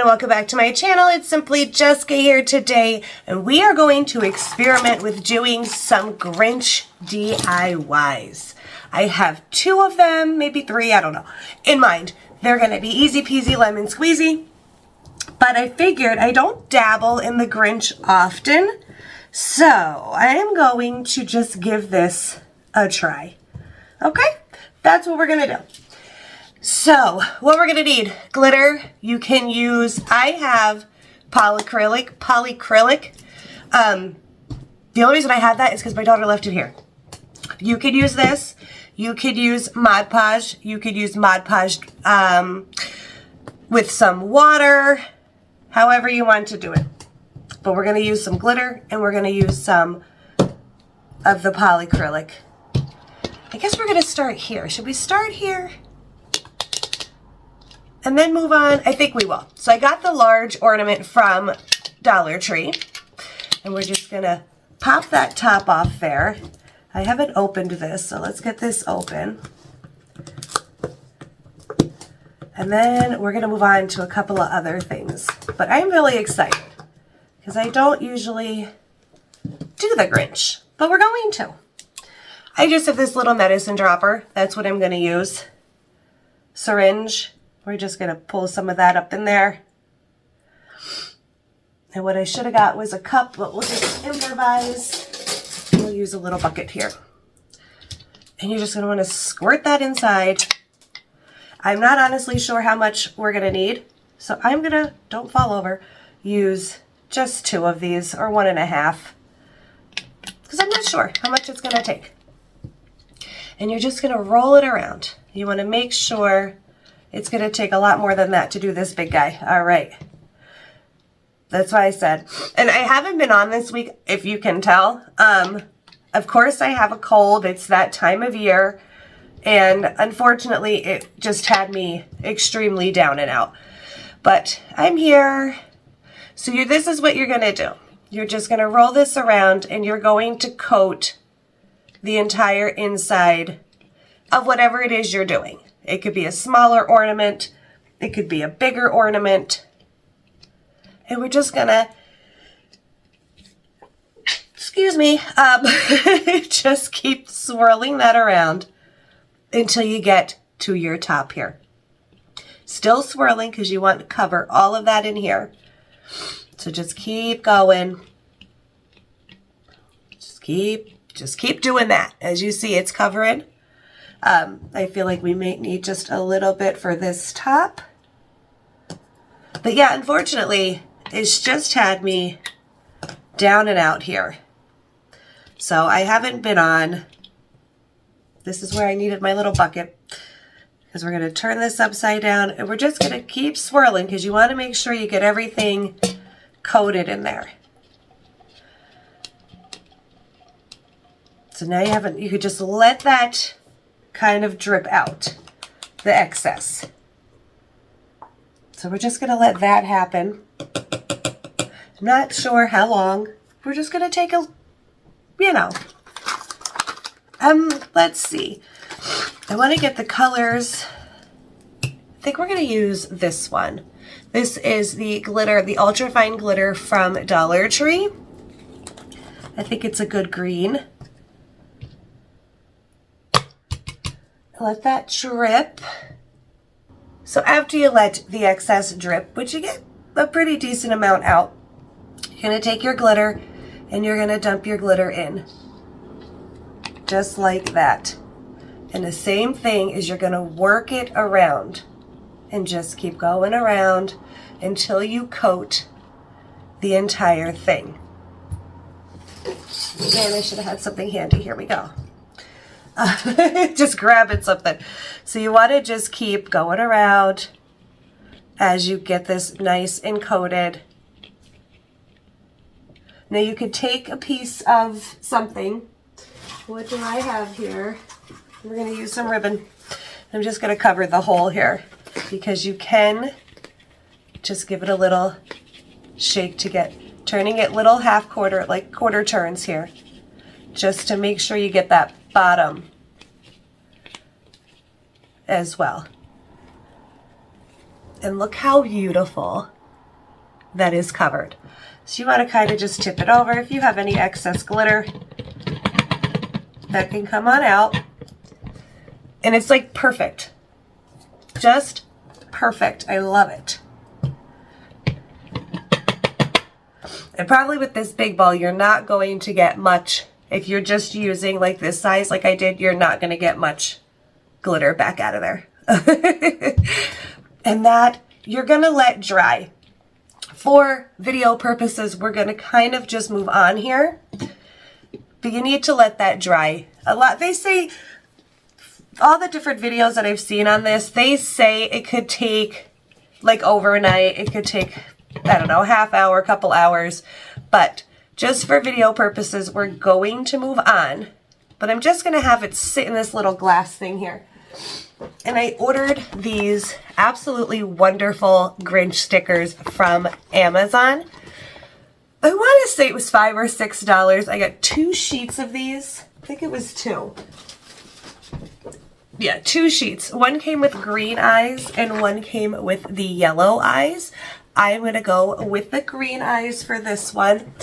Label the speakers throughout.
Speaker 1: welcome back to my channel. It's simply Jessica here today, and we are going to experiment with doing some Grinch DIYs. I have 2 of them, maybe 3, I don't know, in mind. They're going to be easy peasy lemon squeezy, but I figured I don't dabble in the Grinch often, so I am going to just give this a try. Okay, that's what we're going to do. So, what we're going to need, glitter. You can use, I have polyacrylic. The only reason I have that is because my daughter left it here. You could use this. You could use Mod Podge. You could use Mod Podge with some water, however you want to do it. But we're going to use some glitter, and we're going to use some of the polyacrylic. I guess we're going to start here. Should we start here? And then move on? I think we will. So I got the large ornament from Dollar Tree. And we're just going to pop that top off there. I haven't opened this, so let's get this open. And then we're going to move on to a couple of other things. But I'm really excited because I don't usually do the Grinch, but we're going to. I just have this little medicine dropper. That's what I'm going to use. Syringe. We're just going to pull some of that up in there. And what I should have got was a cup, but we'll just improvise. We'll use a little bucket here. And you're just going to want to squirt that inside. I'm not honestly sure how much we're going to need. So I'm going to, don't fall over, use just 2 of these or 1.5. Because I'm not sure how much it's going to take. And you're just going to roll it around. You want to make sure it's going to take a lot more than that to do this big guy. All right. That's why I said. And I haven't been on this week, if you can tell. Of course, I have a cold. It's that time of year. And unfortunately, it just had me extremely down and out. But I'm here. So this is what you're going to do. You're just going to roll this around, and you're going to coat the entire inside of whatever it is you're doing. It could be a smaller ornament. It could be a bigger ornament. And we're just gonna, excuse me, just keep swirling that around until you get to your top here. Still swirling because you want to cover all of that in here. So just keep going. Just keep doing that. As you see, it's covering. I feel like we may need just a little bit for this top. But yeah, unfortunately, it's just had me down and out here. So I haven't been on. This is where I needed my little bucket. Because we're going to turn this upside down. And we're just going to keep swirling because you want to make sure you get everything coated in there. So now you could just let that kind of drip out the excess. So we're just going to let that happen. I'm not sure how long. We're just going to take a, let's see. I want to get the colors. I think we're going to use this one. This is the glitter, the ultra fine glitter from Dollar Tree. I think it's a good green. Let that drip. So after you let the excess drip, which you get a pretty decent amount out, you're going to take your glitter and you're going to dump your glitter in. Just like that. And the same thing is you're going to work it around and just keep going around until you coat the entire thing. Man, I should have had something handy. Here we go. Just grabbing something. So you want to just keep going around as you get this nice and coated. Now you could take a piece of something. What do I have here? We're going to use some ribbon. I'm just going to cover the hole here because you can just give it a little shake to get, turning it little half quarter, like quarter turns here, just to make sure you get that bottom as well. And look how beautiful that is covered. So you want to kind of just tip it over. If you have any excess glitter, that can come on out. And it's like perfect. Just perfect. I love it. And probably with this big ball, you're not going to get much. If you're just using like this size like I did, you're not going to get much glitter back out of there. And that you're going to let dry. For video purposes, we're going to kind of just move on here. But you need to let that dry. A lot, they say, all the different videos that I've seen on this, they say it could take like overnight. It could take, I don't know, half hour, couple hours. But just for video purposes, we're going to move on. But I'm just going to have it sit in this little glass thing here. And I ordered these absolutely wonderful Grinch stickers from Amazon. I want to say it was $5 or $6. I got 2 sheets of these. I think it was 2. Yeah, 2 sheets. One came with green eyes and one came with the yellow eyes. I'm going to go with the green eyes for this one.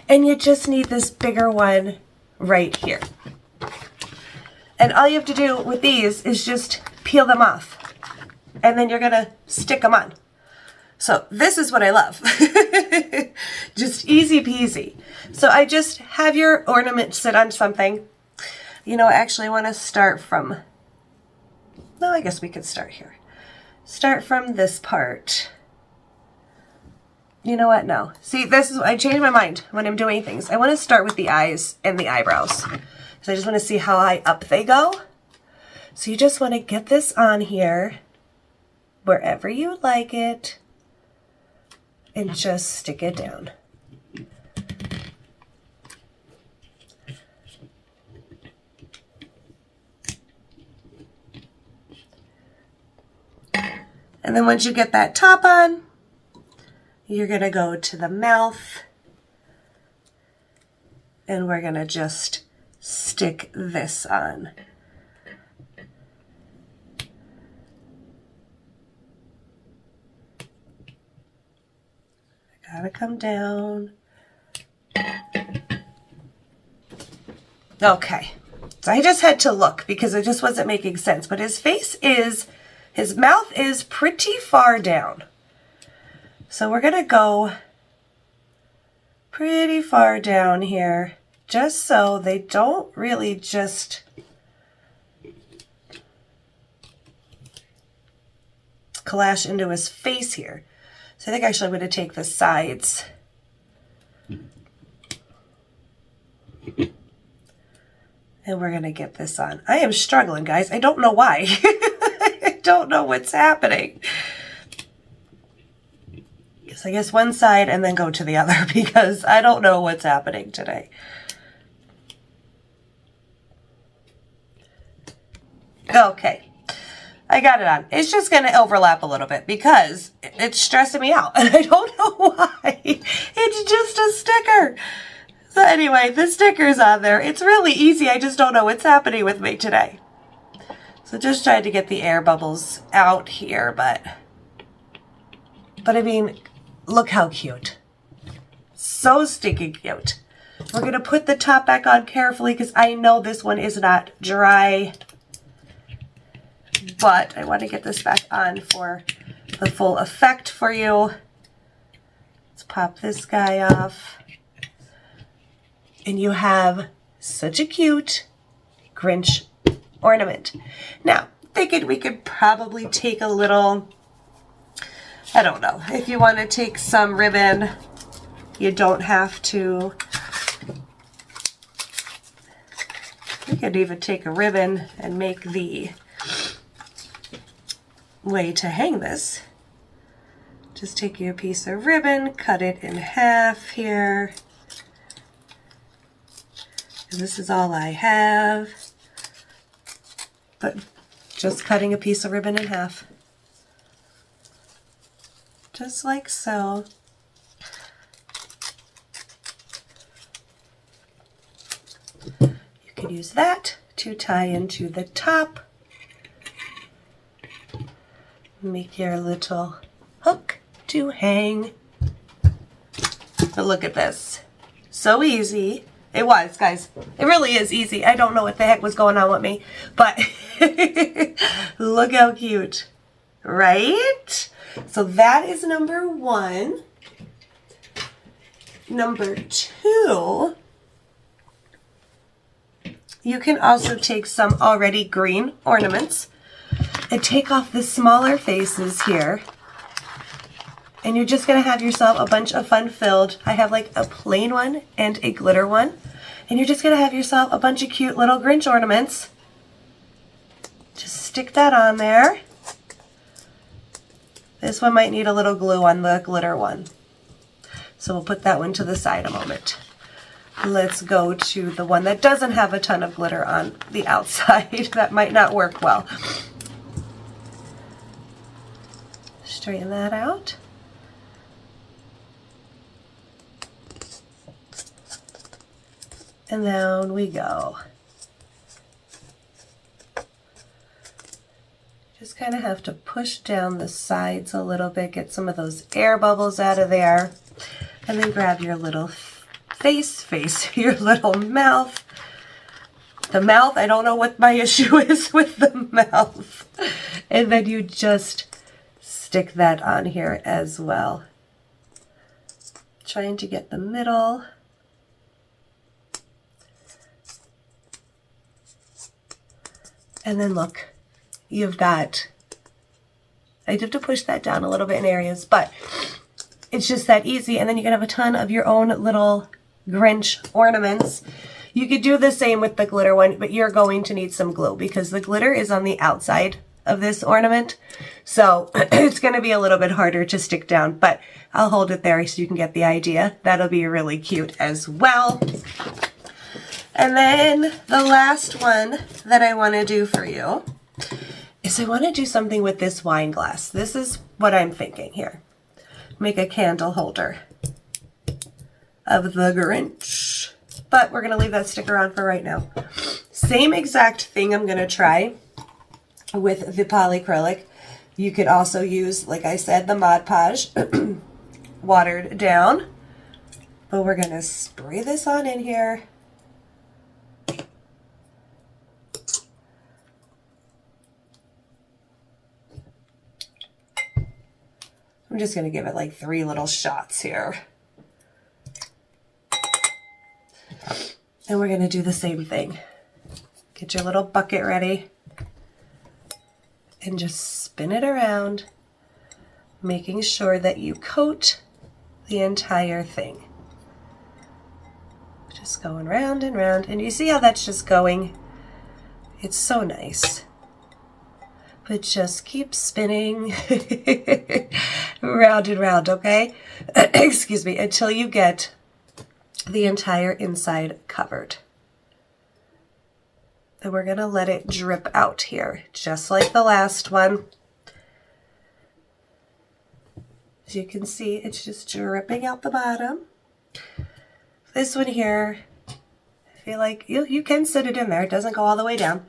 Speaker 1: And you just need this bigger one right here. And all you have to do with these is just peel them off. And then you're going to stick them on. So this is what I love. Just easy peasy. So I just have your ornament sit on something. You know, actually I want to start from, no, I guess we could start here. Start from this part. You know what? No. See, this is, I change my mind when I'm doing things. I want to start with the eyes and the eyebrows. So I just want to see how high up they go. So you just want to get this on here wherever you like it and just stick it down. And then once you get that top on, you're going to go to the mouth and we're going to just stick this on. I gotta come down. Okay, so I just had to look because it just wasn't making sense, but his mouth is pretty far down. So we're gonna go pretty far down here, just so they don't really just clash into his face here. So I think actually I'm going to take the sides. And we're going to get this on. I am struggling, guys. I don't know why. I don't know what's happening. So I guess one side and then go to the other because I don't know what's happening today. Okay, I got it on. It's just going to overlap a little bit because it's stressing me out and I don't know why. It's just a sticker. So anyway, the sticker's on there. It's really easy. I just don't know what's happening with me today. So just trying to get the air bubbles out here, but I mean, look how cute. So stinking cute. We're going to put the top back on carefully because I know this one is not dry. But I want to get this back on for the full effect for you. Let's pop this guy off. And you have such a cute Grinch ornament. Now, thinking we could probably take a little, I don't know, if you want to take some ribbon, you don't have to. You could even take a ribbon and make the way to hang this. Just take your piece of ribbon, cut it in half here. And this is all I have. But just cutting a piece of ribbon in half. Just like so. You could use that to tie into the top. Make your little hook to hang. Look at this. So easy. It was, guys. It really is easy. I don't know what the heck was going on with me, but look how cute, right? So that is number 1. Number 2, you can also take some already green ornaments and take off the smaller faces here. And you're just going to have yourself a bunch of fun-filled, I have like a plain one and a glitter one. And you're just going to have yourself a bunch of cute little Grinch ornaments. Just stick that on there. This one might need a little glue on the glitter one. So we'll put that one to the side a moment. Let's go to the one that doesn't have a ton of glitter on the outside. That might not work well. Straighten that out. And down we go. Just kind of have to push down the sides a little bit, get some of those air bubbles out of there. And then grab your little face, your little mouth. The mouth, I don't know what my issue is with the mouth. And then you just stick that on here as well. Trying to get the middle. And then look, you've got, I have to push that down a little bit in areas, but it's just that easy. And then you can have a ton of your own little Grinch ornaments. You could do the same with the glitter one, but you're going to need some glue because the glitter is on the outside of this ornament. So it's going to be a little bit harder to stick down, but I'll hold it there so you can get the idea. That'll be really cute as well. And then the last one that I want to do for you is I want to do something with this wine glass. This is what I'm thinking here. Make a candle holder of the Grinch. But we're going to leave that sticker on for right now. Same exact thing I'm going to try with the polyacrylic. You could also use, like I said, the Mod Podge watered down. But we're going to spray this on in here. I'm just going to give it like 3 little shots here. And we're going to do the same thing. Get your little bucket ready. And just spin it around, making sure that you coat the entire thing. Just going round and round. And you see how that's just going? It's so nice. But just keep spinning round and round, okay? Excuse me, until you get the entire inside covered. And we're gonna let it drip out here, just like the last one. As you can see, it's just dripping out the bottom. This one here, I feel like you can sit it in there. It doesn't go all the way down.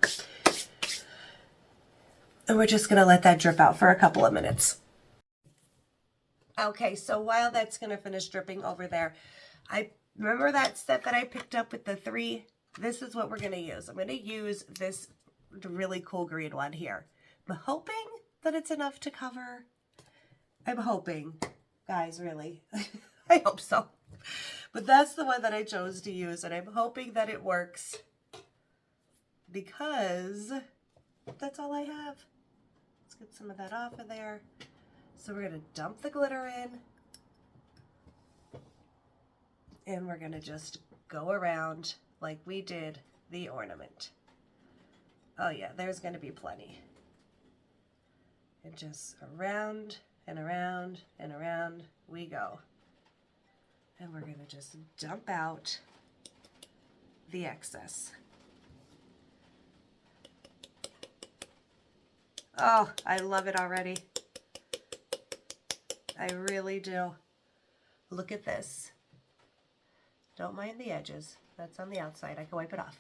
Speaker 1: And we're just gonna let that drip out for a couple of minutes. Okay, so while that's gonna finish dripping over there, I remember that set that I picked up with the 3. This is what we're gonna use. I'm gonna use this really cool green one here. I'm hoping that it's enough to cover. I'm hoping, guys, really. I hope so. But that's the one that I chose to use, and I'm hoping that it works because that's all I have. Let's get some of that off of there. So we're gonna dump the glitter in, and we're gonna just go around like we did the ornament. Oh yeah, there's gonna be plenty. And just around and around and around we go. And we're gonna just dump out the excess. Oh, I love it already. I really do. Look at this. Don't mind the edges. That's on the outside. I can wipe it off.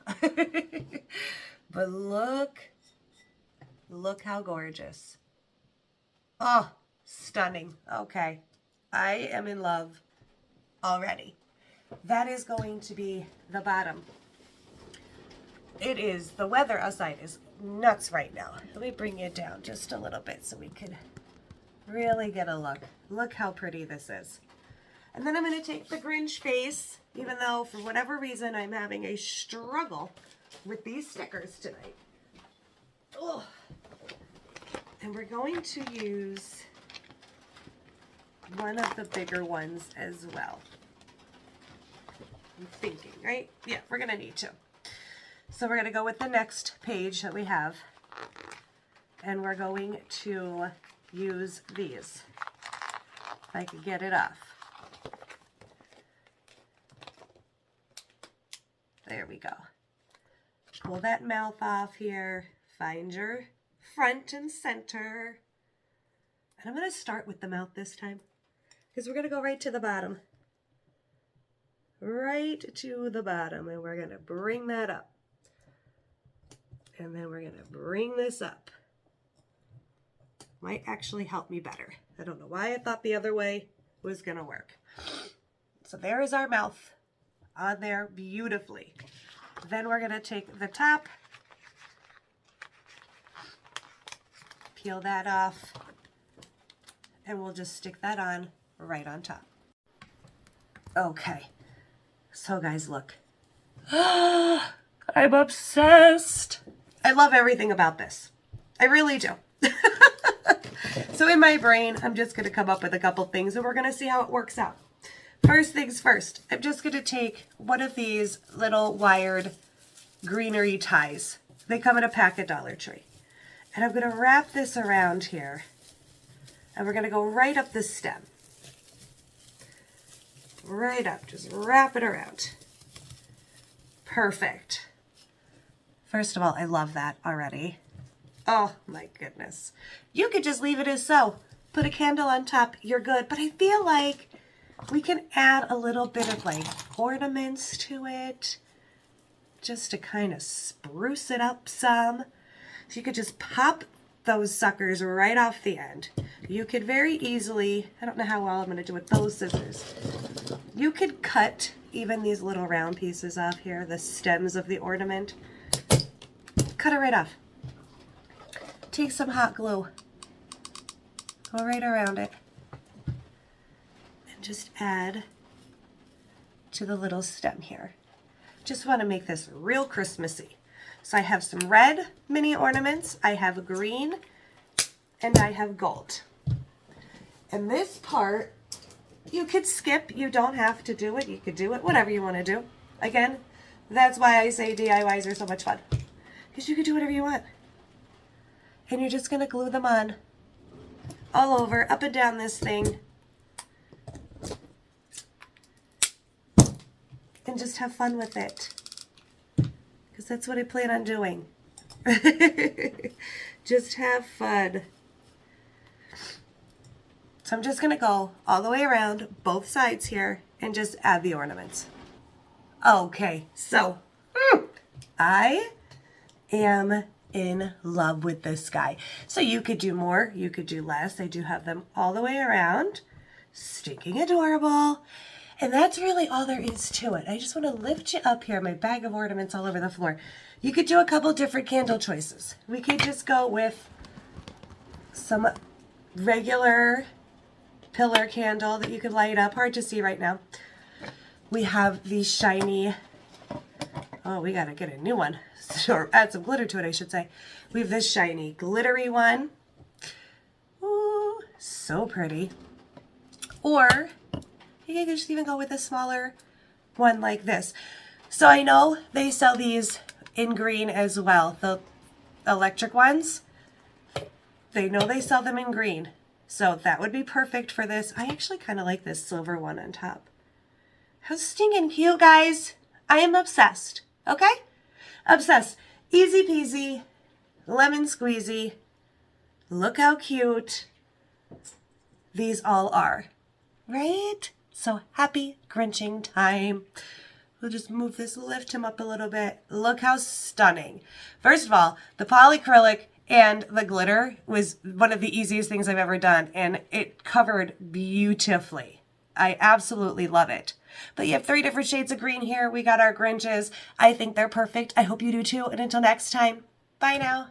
Speaker 1: But look how gorgeous. Oh, stunning. Okay. I am in love. already. That is going to be the bottom. It is, the weather outside is nuts right now. Let me bring it down just a little bit so we can really get a look. Look how pretty this is. And then I'm going to take the Grinch face, even though for whatever reason I'm having a struggle with these stickers tonight. Ugh. And we're going to use one of the bigger ones as well. I'm thinking, right? Yeah, we're going to need to. So we're going to go with the next page that we have. And we're going to use these. If I could get it off. There we go. Pull that mouth off here. Find your front and center. And I'm going to start with the mouth this time, because we're going to go right to the bottom. Right to the bottom. And we're going to bring that up. And then we're going to bring this up. Might actually help me better. I don't know why I thought the other way was going to work. So there is our mouth on there beautifully. Then we're going to take the top, peel that off, and we'll just stick that on right on top. Okay, so guys, look. I'm obsessed. I love everything about this. I really do. So in my brain, I'm just going to come up with a couple things and we're going to see how it works out. First things first, I'm just going to take one of these little wired greenery ties. They come in a pack at Dollar Tree. And I'm going to wrap this around here. And we're going to go right up the stem. Right up. Just wrap it around. Perfect. First of all, I love that already. Oh my goodness. You could just leave it as so. Put a candle on top, you're good. But I feel like we can add a little bit of like ornaments to it, just to kind of spruce it up some. So you could just pop those suckers right off the end. You could very easily, I don't know how well I'm going to do with those scissors. You could cut even these little round pieces off here, the stems of the ornament. Cut it right off. Take some hot glue. Go right around it. And just add to the little stem here. Just want to make this real Christmassy. So I have some red mini ornaments, I have green, and I have gold. And this part, you could skip. You don't have to do it. You could do it, whatever you want to do. Again, that's why I say DIYs are so much fun. Because you could do whatever you want. And you're just going to glue them on all over, up and down this thing. And just have fun with it. Because that's what I plan on doing. Just have fun. So I'm just going to go all the way around both sides here and just add the ornaments. Okay, so I am in love with this guy. So you could do more, you could do less. I do have them all the way around. Stinking adorable. And that's really all there is to it. I just want to lift you up here, my bag of ornaments all over the floor. You could do a couple different candle choices. We could just go with some regular pillar candle that you could light up. Hard to see right now. We have these shiny, oh, we got to get a new one. Or add some glitter to it, I should say. We have this shiny glittery one. Ooh, so pretty. Or you can just even go with a smaller one like this. So I know they sell these in green as well. The electric ones, they know they sell them in green. So that would be perfect for this. I actually kind of like this silver one on top. How stinking cute, guys. I am obsessed. Okay? Obsessed. Easy peasy. Lemon squeezy. Look how cute these all are. Right? So happy Grinching time. We'll just move this, lift him up a little bit. Look how stunning. First of all, the polyacrylic and the glitter was one of the easiest things I've ever done, and it covered beautifully. I absolutely love it. But you have 3 different shades of green here. We got our Grinches. I think they're perfect. I hope you do too. And until next time, bye now.